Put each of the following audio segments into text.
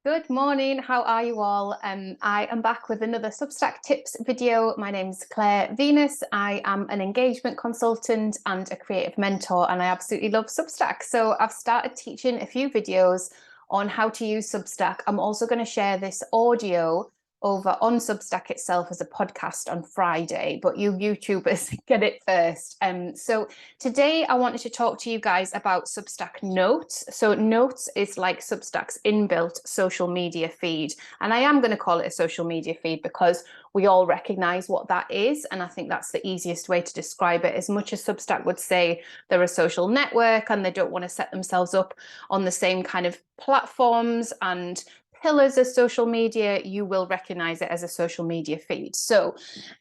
Good morning, how are you all? I am back with another Substack tips video. My name's Claire Venus. I am an engagement consultant and a creative mentor, and I absolutely love Substack. So I've started teaching a few videos on how to use Substack. I'm also going to share this audio over on Substack itself as a podcast on Friday, but you YouTubers get it first. So today I wanted to talk to you guys about Substack Notes. So Notes is like Substack's inbuilt social media feed. And I am going to call it a social media feed because we all recognize what that is. And I think that's the easiest way to describe it. As much as Substack would say they're a social network and they don't want to set themselves up on the same kind of platforms and pillars of social media, you will recognize it as a social media feed. So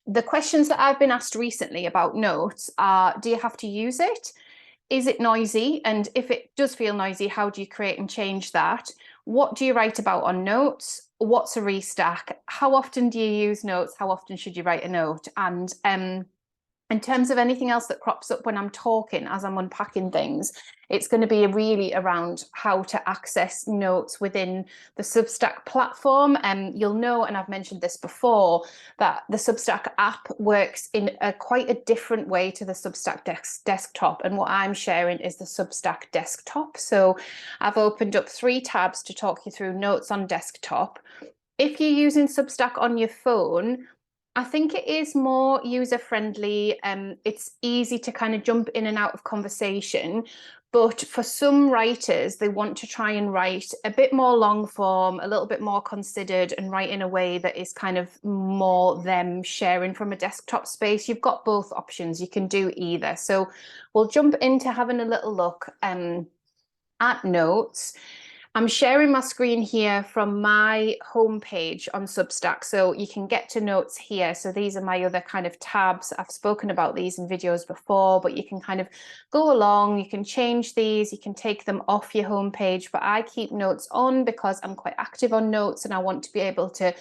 the questions that I've been asked recently about Notes are, do you have to use it? Is it noisy? And if it does feel noisy, how do you create and change that? What do you write about on Notes? What's a restack? How often do you use Notes? How often should you write a note? And in terms of anything else that crops up when I'm talking, as I'm unpacking things, it's going to be really around how to access notes within the Substack platform. You'll know, and I've mentioned this before, that the Substack app works in quite a different way to the Substack desktop. And what I'm sharing is the Substack desktop. So I've opened up 3 tabs to talk you through notes on desktop. If you're using Substack on your phone, I think it is more user-friendly. It's easy to kind of jump in and out of conversation. But for some writers, they want to try and write a bit more long form, a little bit more considered, and write in a way that is kind of more them sharing from a desktop space. You've got both options. You can do either. So we'll jump into having a little look at notes. I'm sharing my screen here from my homepage on Substack, so you can get to notes here. So these are my other kind of tabs. I've spoken about these in videos before, but you can kind of go along, you can change these, you can take them off your homepage, but I keep notes on because I'm quite active on notes and I want to be able to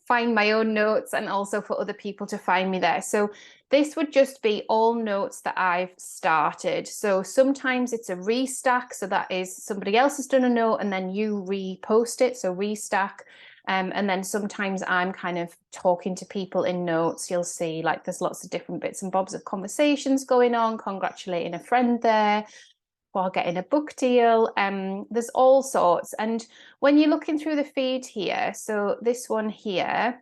find my own notes and also for other people to find me there. So this would just be all notes that I've started. So sometimes it's a restack. So that is somebody else has done a note and then you repost it. So restack. And then sometimes I'm kind of talking to people in notes. You'll see like there's lots of different bits and bobs of conversations going on, congratulating a friend there, or getting a book deal. There's all sorts. And when you're looking through the feed here, so this one here,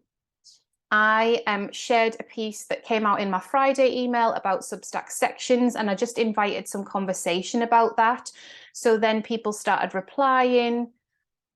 I shared a piece that came out in my Friday email about Substack sections, and I just invited some conversation about that. So then people started replying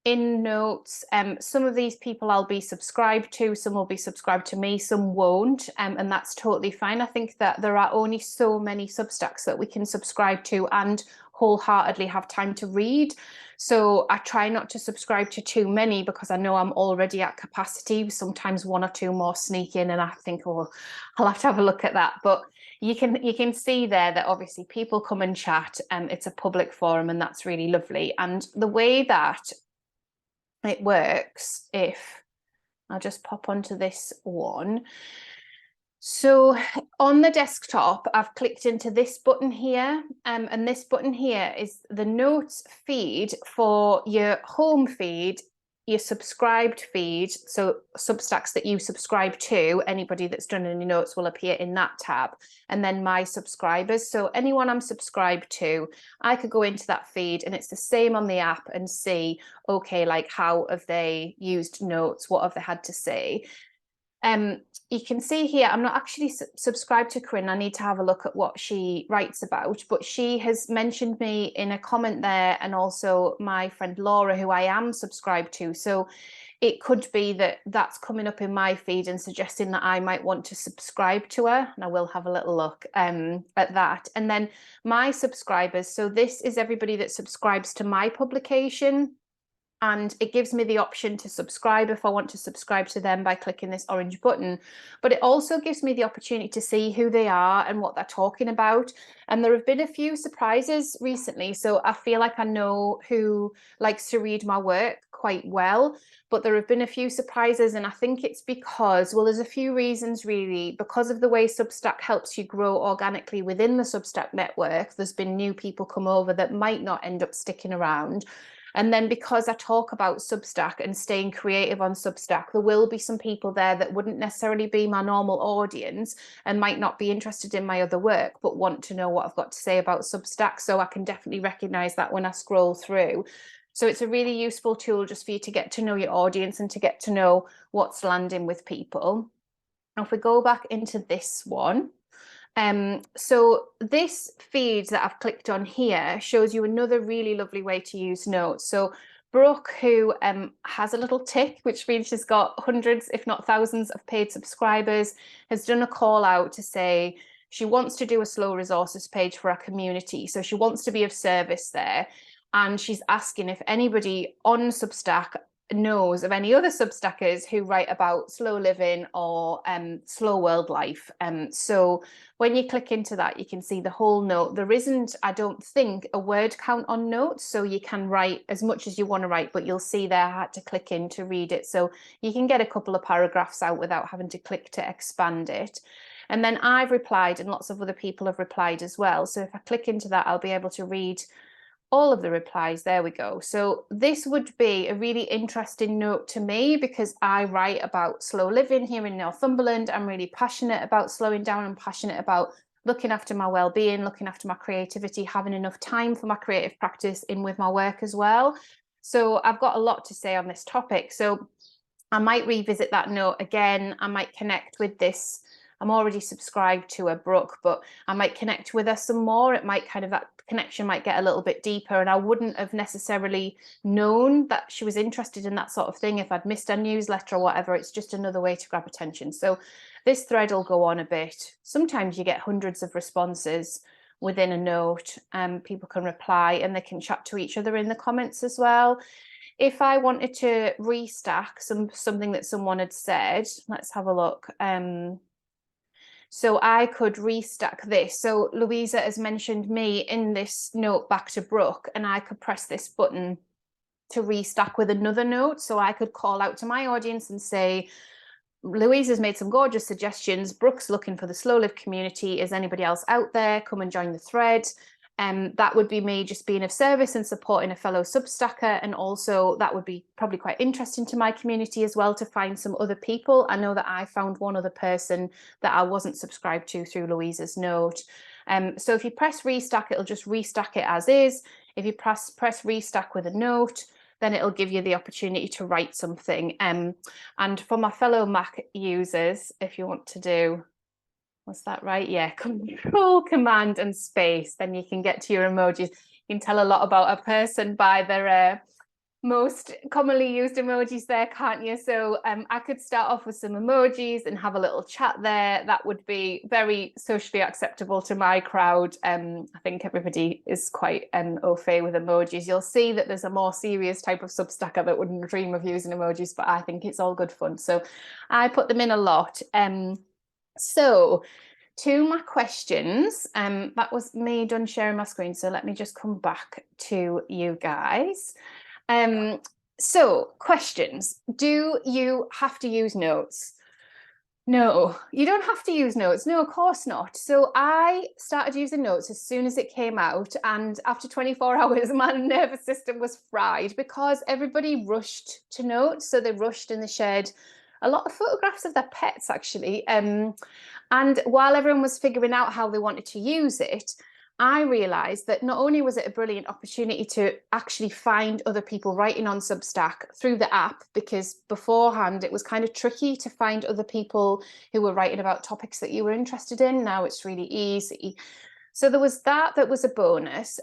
in notes. Some of these people I'll be subscribed to, some will be subscribed to me, some won't, and that's totally fine. I think that there are only so many Substacks that we can subscribe to and wholeheartedly have time to read. So I try not to subscribe to too many because I know I'm already at capacity. Sometimes 1 or 2 more sneak in and I think, oh, I'll have to have a look at that. But you can see there that obviously people come and chat, and it's a public forum, and that's really lovely. And the way that it works, if I'll just pop onto this one. So on the desktop, I've clicked into this button here, and this button here is the notes feed for your home feed, your subscribed feed. So Substacks that you subscribe to, anybody that's done any notes will appear in that tab. And then my subscribers. So anyone I'm subscribed to, I could go into that feed and it's the same on the app and see, okay, like how have they used notes? What have they had to say? You can see here, I'm not actually subscribed to Corinne. I need to have a look at what she writes about, but she has mentioned me in a comment there, and also my friend Laura, who I am subscribed to. So it could be that that's coming up in my feed and suggesting that I might want to subscribe to her, and I will have a little look at that. And then my subscribers, so this is everybody that subscribes to my publication. And it gives me the option to subscribe if I want to subscribe to them by clicking this orange button. But it also gives me the opportunity to see who they are and what they're talking about. And there have been a few surprises recently. So I feel like I know who likes to read my work quite well. But there have been a few surprises. And I think it's because, well, there's a few reasons really. Because of the way Substack helps you grow organically within the Substack network, there's been new people come over that might not end up sticking around. And then because I talk about Substack and staying creative on Substack, there will be some people there that wouldn't necessarily be my normal audience and might not be interested in my other work, but want to know what I've got to say about Substack. So I can definitely recognize that when I scroll through. So it's a really useful tool just for you to get to know your audience and to get to know what's landing with people. Now, if we go back into this one, so this feed that I've clicked on here shows you another really lovely way to use notes. So Brooke, who has a little tick, which means she's got hundreds, if not thousands of paid subscribers, has done a call out to say she wants to do a slow resources page for our community. So she wants to be of service there. And she's asking if anybody on Substack knows of any other Substackers who write about slow living or slow world life. So when you click into that, you can see the whole note. There isn't, I don't think, a word count on notes, so you can write as much as you want to write, but you'll see there I had to click in to read it. So you can get a couple of paragraphs out without having to click to expand it. And then I've replied, and lots of other people have replied as well. So if I click into that, I'll be able to read all of the replies. There we go. So this would be a really interesting note to me because I write about slow living here in Northumberland. I'm really passionate about slowing down. I'm passionate about looking after my well-being, looking after my creativity, having enough time for my creative practice in with my work as well. So I've got a lot to say on this topic. So I might revisit that note again. I might connect with this. I'm already subscribed to a Brooke, but I might connect with her some more. It might kind of, that connection might get a little bit deeper, and I wouldn't have necessarily known that she was interested in that sort of thing if I'd missed a newsletter or whatever. It's just another way to grab attention. So this thread will go on a bit. Sometimes you get hundreds of responses within a note, and people can reply and they can chat to each other in the comments as well. If I wanted to restack something that someone had said, let's have a look. So I could restack this. So Louisa has mentioned me in this note back to Brooke, and I could press this button to restack with another note. So I could call out to my audience and say, Louisa's made some gorgeous suggestions. Brooke's looking for the slow live community. Is anybody else out there? Come and join the thread. That would be me just being of service and supporting a fellow Substacker. And also that would be probably quite interesting to my community as well, to find some other people. I know that I found one other person that I wasn't subscribed to through Louisa's note. So if you press restack, it'll just restack it as is. If you press restack with a note, then it'll give you the opportunity to write something. And for my fellow Mac users, if you want to do, was that right? Yeah, Control, Command and Space, then you can get to your emojis. You can tell a lot about a person by their most commonly used emojis there, can't you? So I could start off with some emojis and have a little chat there. That would be very socially acceptable to my crowd. I think everybody is quite au fait with emojis. You'll see that there's a more serious type of Substacker that wouldn't dream of using emojis, but I think it's all good fun. So I put them in a lot. So to my questions, that was me done sharing my screen. So let me just come back to you guys. So questions, do you have to use notes? No, you don't have to use notes. No, of course not. So I started using notes as soon as it came out, and after 24 hours, my nervous system was fried because everybody rushed to notes. So they rushed and they shared a lot of photographs of their pets, actually. And while everyone was figuring out how they wanted to use it, I realized that not only was it a brilliant opportunity to actually find other people writing on Substack through the app, because beforehand it was kind of tricky to find other people who were writing about topics that you were interested in. Now it's really easy. So there was that was a bonus.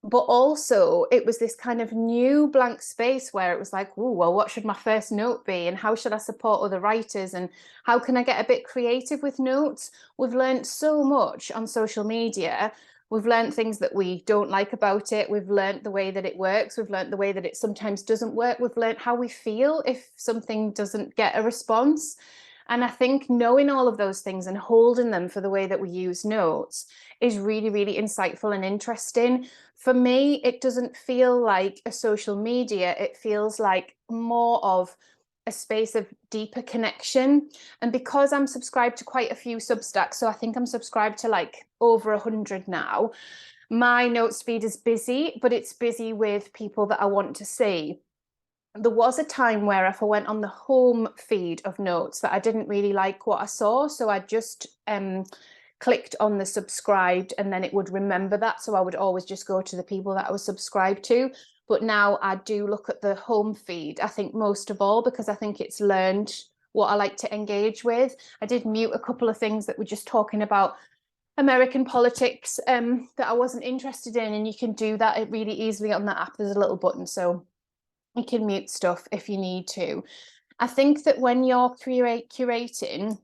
But also it was this kind of new blank space where it was like, oh, well, what should my first note be? And how should I support other writers? And how can I get a bit creative with notes? We've learned so much on social media. We've learned things that we don't like about it. We've learned the way that it works. We've learned the way that it sometimes doesn't work. We've learned how we feel if something doesn't get a response. And I think knowing all of those things and holding them for the way that we use notes is really, really insightful and interesting. For me, it doesn't feel like a social media. It feels like more of a space of deeper connection. And because I'm subscribed to quite a few Substacks, so I think I'm subscribed to like over 100 now, My notes feed is busy, but it's busy with people that I want to see. There was a time where if I went on the home feed of notes that I didn't really like what I saw, so I just clicked on the subscribed and then it would remember that, so I would always just go to the people that I was subscribed to. But now I do look at the home feed, I think, most of all, because I think it's learned what I like to engage with. I did mute a couple of things that were just talking about American politics that I wasn't interested in, and you can do that really easily on the app. There's a little button, so you can mute stuff if you need to. I think that when you're curating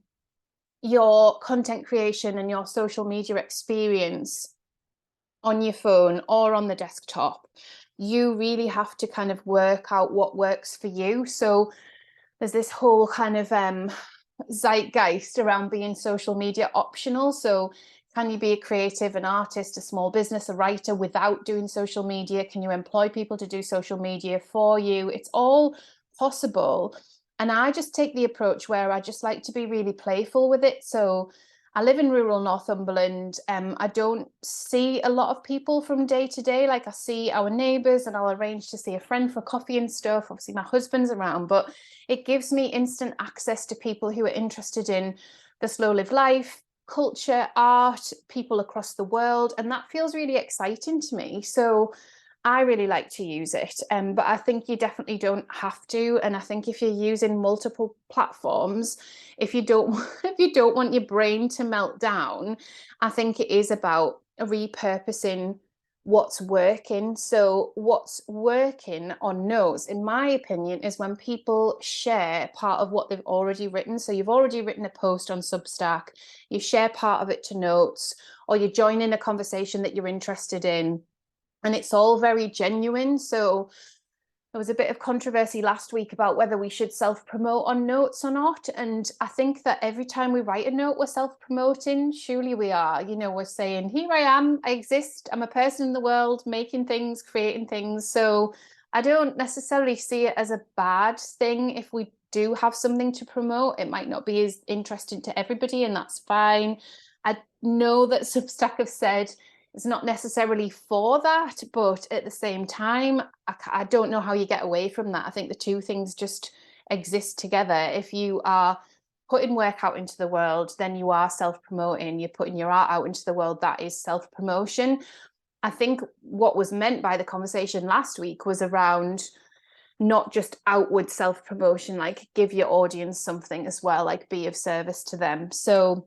your content creation and your social media experience on your phone or on the desktop, you really have to kind of work out what works for you. So there's this whole kind of zeitgeist around being social media optional. So can you be a creative, an artist, a small business, a writer without doing social media? Can you employ people to do social media for you? It's all possible. And I just take the approach where I just like to be really playful with it. So I live in rural Northumberland. I don't see a lot of people from day to day. Like I see our neighbours and I'll arrange to see a friend for coffee and stuff. Obviously my husband's around, but it gives me instant access to people who are interested in the slow live life, culture, art, people across the world. And that feels really exciting to me. So I really like to use it, but I think you definitely don't have to. And I think if you're using multiple platforms, if you don't if you don't want your brain to melt down, I think it is about repurposing what's working. So what's working on Notes, in my opinion, is when people share part of what they've already written. So you've already written a post on Substack, you share part of it to Notes, or you join in a conversation that you're interested in, and it's all very genuine. So there was a bit of controversy last week about whether we should self-promote on Notes or not. And I think that every time we write a note, we're self-promoting. Surely we are. You know, we're saying, here I am, I exist, I'm a person in the world, making things, creating things. So I don't necessarily see it as a bad thing if we do have something to promote. It might not be as interesting to everybody, and that's fine. I know that Substack have said it's not necessarily for that, but at the same time, I don't know how you get away from that. I think the two things just exist together. If you are putting work out into the world, then you are self-promoting. You're putting your art out into the world. That is self-promotion. I think what was meant by the conversation last week was around not just outward self-promotion, like give your audience something as well, like be of service to them. So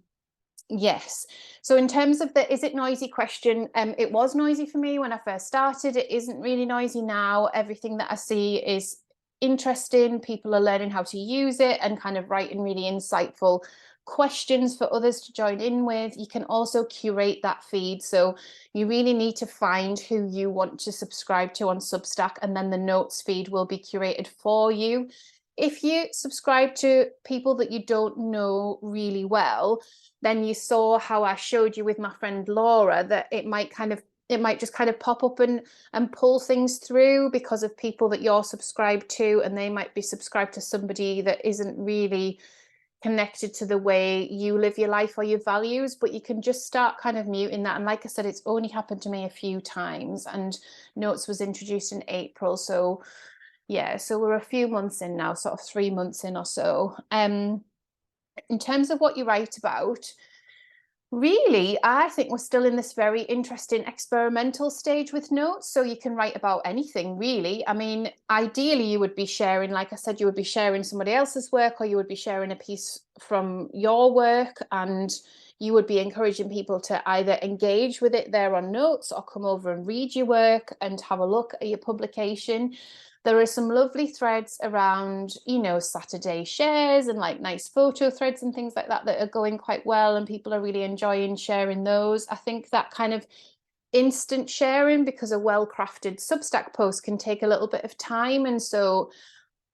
yes. So in terms of the is it noisy question, it was noisy for me when I first started. It isn't really noisy now. Everything that I see is interesting. People are learning how to use it and kind of writing really insightful questions for others to join in with. You can also curate that feed. So you really need to find who you want to subscribe to on Substack, and then the notes feed will be curated for you. If you subscribe to people that you don't know really well, then you saw how I showed you with my friend Laura that it might just kind of pop up and pull things through because of people that you're subscribed to, and they might be subscribed to somebody that isn't really connected to the way you live your life or your values. But you can just start kind of muting that. And like I said, it's only happened to me a few times, and Notes was introduced in April. So yeah, so we're a few months in now, sort of 3 months in or so. In terms of what you write about, really, I think we're still in this very interesting experimental stage with Notes. So you can write about anything, really. I mean, ideally, you would be sharing, like I said, you would be sharing somebody else's work, or you would be sharing a piece from your work, and you would be encouraging people to either engage with it there on Notes or come over and read your work and have a look at your publication. There are some lovely threads around, you know, Saturday shares and like nice photo threads and things like that that are going quite well, and people are really enjoying sharing those. I think that kind of instant sharing, because a well-crafted Substack post can take a little bit of time, and so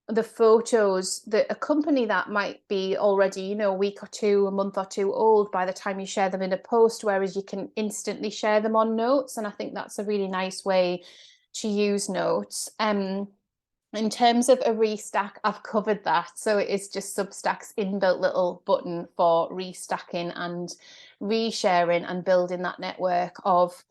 the photos that accompany that might be already, you know, a week or two, a month or two old by the time you share them in a post, whereas you can instantly share them on Notes. And I think that's a really nice way to use Notes. In terms of a restack, I've covered that. So it is just Substack's inbuilt little button for restacking and resharing and building that network of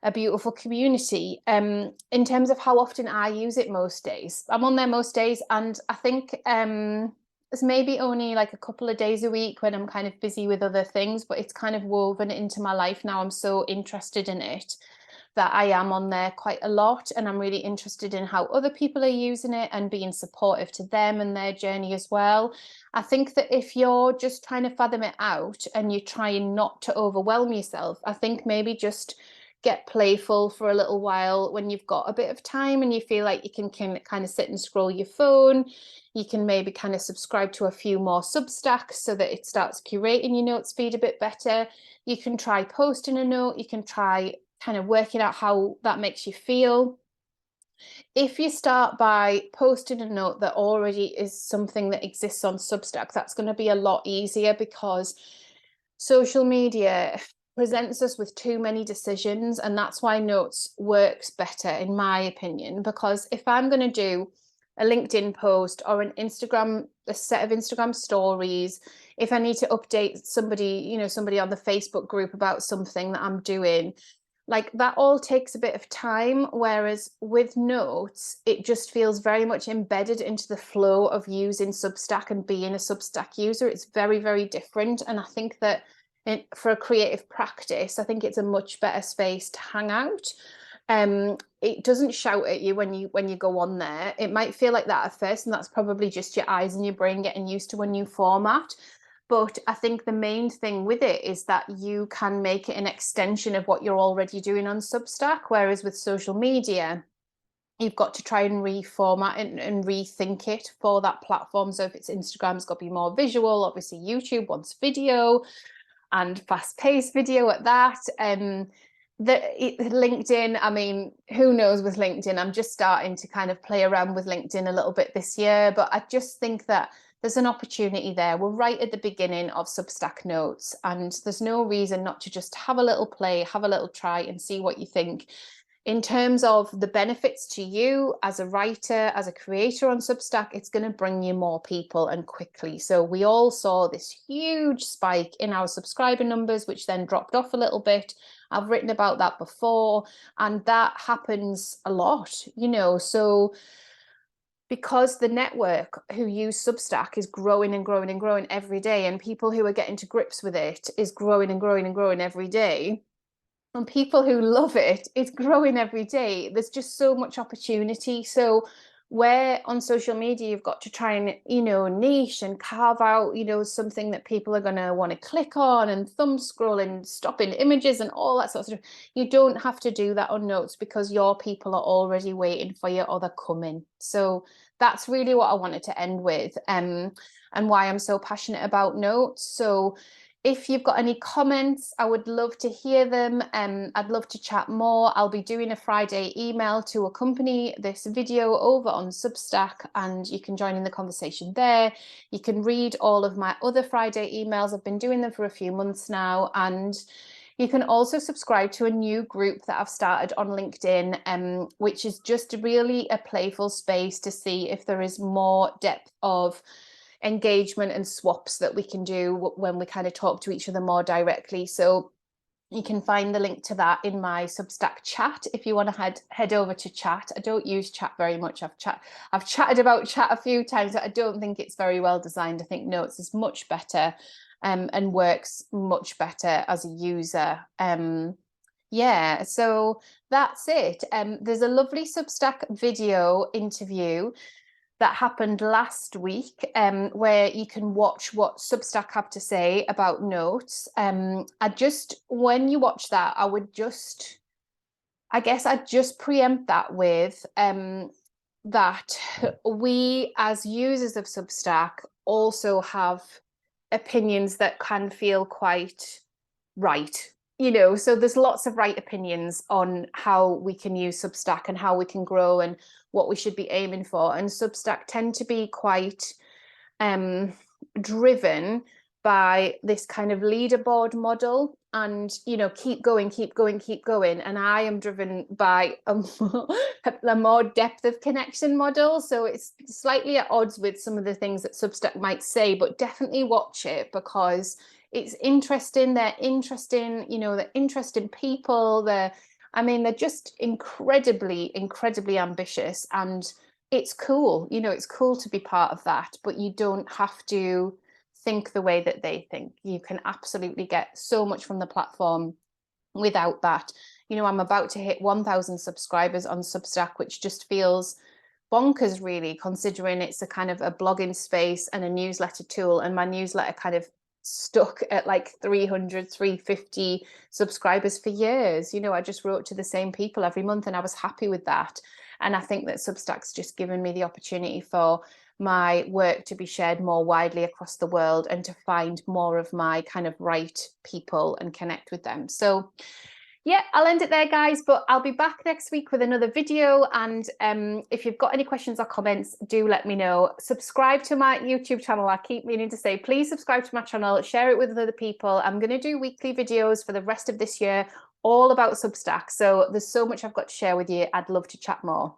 a beautiful community. In terms of how often I use it most days, I'm on there most days, and I think it's maybe only like a couple of days a week when I'm kind of busy with other things, but it's kind of woven into my life now. I'm so interested in it that I am on there quite a lot, and I'm really interested in how other people are using it and being supportive to them and their journey as well. I think that if you're just trying to fathom it out and you're trying not to overwhelm yourself, I think maybe just get playful for a little while when you've got a bit of time and you feel like you can kind of sit and scroll your phone. You can maybe kind of subscribe to a few more Substacks so that it starts curating your notes feed a bit better. You can try posting a note. You can try kind of working out how that makes you feel. If you start by posting a note that already is something that exists on Substack, that's going to be a lot easier, because social media presents us with too many decisions, and that's why notes works better, in my opinion. Because if I'm going to do a LinkedIn post or a set of Instagram stories, if I need to update somebody, somebody on the Facebook group about something that I'm doing, like that all takes a bit of time. Whereas with notes, it just feels very much embedded into the flow of using Substack and being a Substack user. It's very, very different. And I think that for a creative practice, I think it's a much better space to hang out. It doesn't shout at you when you go on there. It might feel like that at first, and that's probably just your eyes and your brain getting used to a new format. But I think the main thing with it is that you can make it an extension of what you're already doing on Substack. Whereas with social media, you've got to try and reformat and rethink it for that platform. So if it's Instagram, it's got to be more visual. Obviously, YouTube wants video and fast-paced video at that. LinkedIn, I mean, who knows with LinkedIn? I'm just starting to kind of play around with LinkedIn a little bit this year, but I just think that there's an opportunity there. We're right at the beginning of Substack notes, and there's no reason not to just have a little play, have a little try and see what you think. In terms of the benefits to you as a writer, as a creator on Substack, it's going to bring you more people and quickly. So we all saw this huge spike in our subscriber numbers, which then dropped off a little bit. I've written about that before, and that happens a lot, so because the network who use Substack is growing and growing and growing every day, and people who are getting to grips with it is growing and growing and growing every day, and people who love it, it's growing every day. There's just so much opportunity. So where on social media you've got to try and niche and carve out something that people are going to want to click on and thumb scroll and stop in images and all that sort of stuff, you don't have to do that on notes, because your people are already waiting for you, or they're coming. So that's really what I wanted to end with, and why I'm so passionate about notes. So if you've got any comments, I would love to hear them. I'd love to chat more. I'll be doing a Friday email to accompany this video over on Substack, and you can join in the conversation there. You can read all of my other Friday emails. I've been doing them for a few months now, and you can also subscribe to a new group that I've started on LinkedIn, which is just really a playful space to see if there is more depth of engagement and swaps that we can do when we kind of talk to each other more directly. So you can find the link to that in my Substack chat if you want to head over to chat. I don't use chat very much. I've chatted about chat a few times, but I don't think it's very well designed. I think Notes is much better, and works much better as a user. Yeah, so that's it. There's a lovely Substack video interview that happened last week, where you can watch what Substack have to say about notes. When you watch that, I'd just preempt that with that we as users of Substack also have opinions that can feel quite right. So there's lots of right opinions on how we can use Substack and how we can grow and what we should be aiming for. And Substack tend to be quite driven by this kind of leaderboard model and, keep going. And I am driven by a more depth of connection model. So it's slightly at odds with some of the things that Substack might say, but definitely watch it because it's interesting. They're interesting, they're interesting people. I mean, they're just incredibly ambitious, and it's cool. You know, it's cool to be part of that, but you don't have to think the way that they think. You can absolutely get so much from the platform without that. You know, I'm about to hit 1,000 subscribers on Substack, which just feels bonkers, really, considering it's a kind of a blogging space and a newsletter tool, and my newsletter kind of stuck at like 300, 350 subscribers for years. You know, I just wrote to the same people every month and I was happy with that. And I think that Substack's just given me the opportunity for my work to be shared more widely across the world and to find more of my kind of right people and connect with them. So yeah, I'll end it there, guys, but I'll be back next week with another video. And if you've got any questions or comments, do let me know. Subscribe to my YouTube channel. I keep meaning to say, please subscribe to my channel, share it with other people. I'm going to do weekly videos for the rest of this year, all about Substack. So there's so much I've got to share with you. I'd love to chat more.